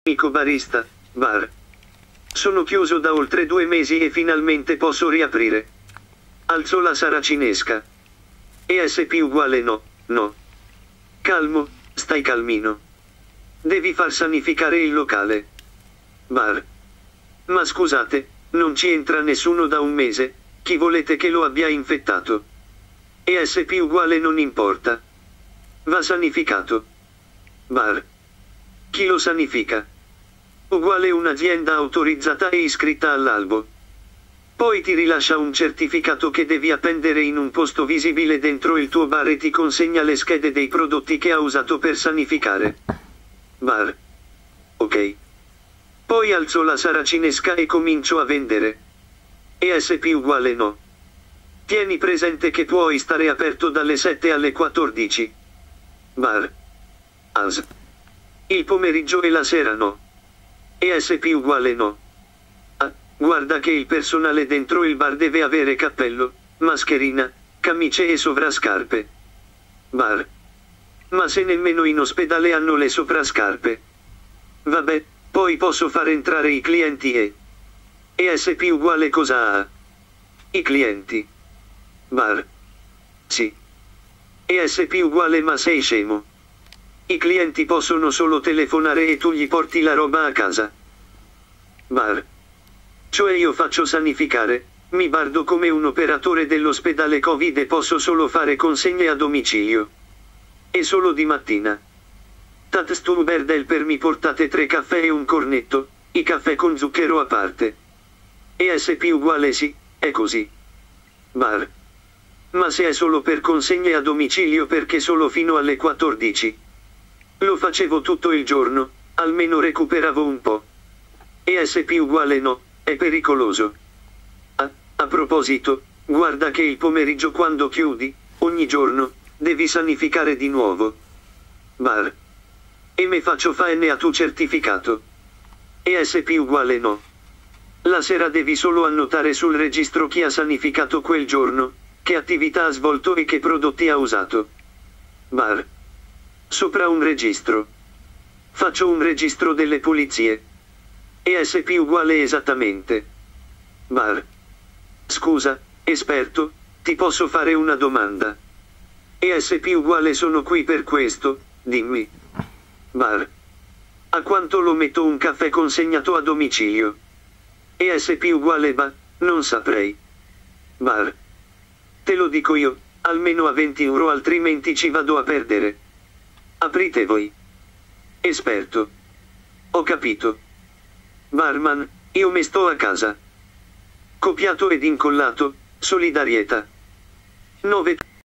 Amico barista, bar. Sono chiuso da oltre 2 mesi e finalmente posso riaprire. Alzò la saracinesca. ESP uguale no, no. Calmo, stai calmino. Devi far sanificare il locale. Bar. Ma scusate, non ci entra nessuno da 1 mese, chi volete che lo abbia infettato? ESP uguale non importa. Va sanificato. Bar. Chi lo sanifica? Uguale un'azienda autorizzata e iscritta all'albo. Poi ti rilascia un certificato che devi appendere in un posto visibile dentro il tuo bar e ti consegna le schede dei prodotti che ha usato per sanificare. Bar. Ok. Poi alzò la saracinesca e cominciò a vendere. ESP uguale no. Tieni presente che puoi stare aperto dalle 7 alle 14. Bar. AS. Il pomeriggio e la sera no. ESP uguale no. Ah, guarda che il personale dentro il bar deve avere cappello, mascherina, camicie e sovrascarpe. Bar. Ma se nemmeno in ospedale hanno le soprascarpe. Vabbè, poi posso far entrare i clienti e... ESP uguale cosa ha? I clienti. Bar. Sì. ESP uguale ma sei scemo. I clienti possono solo telefonare e tu gli porti la roba a casa. Bar. Cioè io faccio sanificare, mi bardo come un operatore dell'ospedale Covid e posso solo fare consegne a domicilio. E solo di mattina. Tat Stuberdel per mi portate 3 caffè e un cornetto, i caffè con zucchero a parte. ESP uguale sì, è così. Bar. Ma se è solo per consegne a domicilio perché solo fino alle 14. Lo facevo tutto il giorno, almeno recuperavo un po'. ESP uguale no, è pericoloso. Ah, a proposito, guarda che il pomeriggio quando chiudi, ogni giorno, devi sanificare di nuovo. Bar. E me faccio fare a tu certificato. ESP uguale no. La sera devi solo annotare sul registro chi ha sanificato quel giorno, che attività ha svolto e che prodotti ha usato. Bar. Sopra un registro. Faccio un registro delle pulizie. ESP uguale esattamente. Bar. Scusa, esperto, ti posso fare una domanda. ESP uguale sono qui per questo, dimmi. Bar. A quanto lo metto un caffè consegnato a domicilio? ESP uguale non saprei. Bar. Te lo dico io, almeno a 20 euro altrimenti ci vado a perdere. Aprite voi. Esperto. Ho capito. Barman, io me sto a casa. Copiato ed incollato, solidarietà. 9.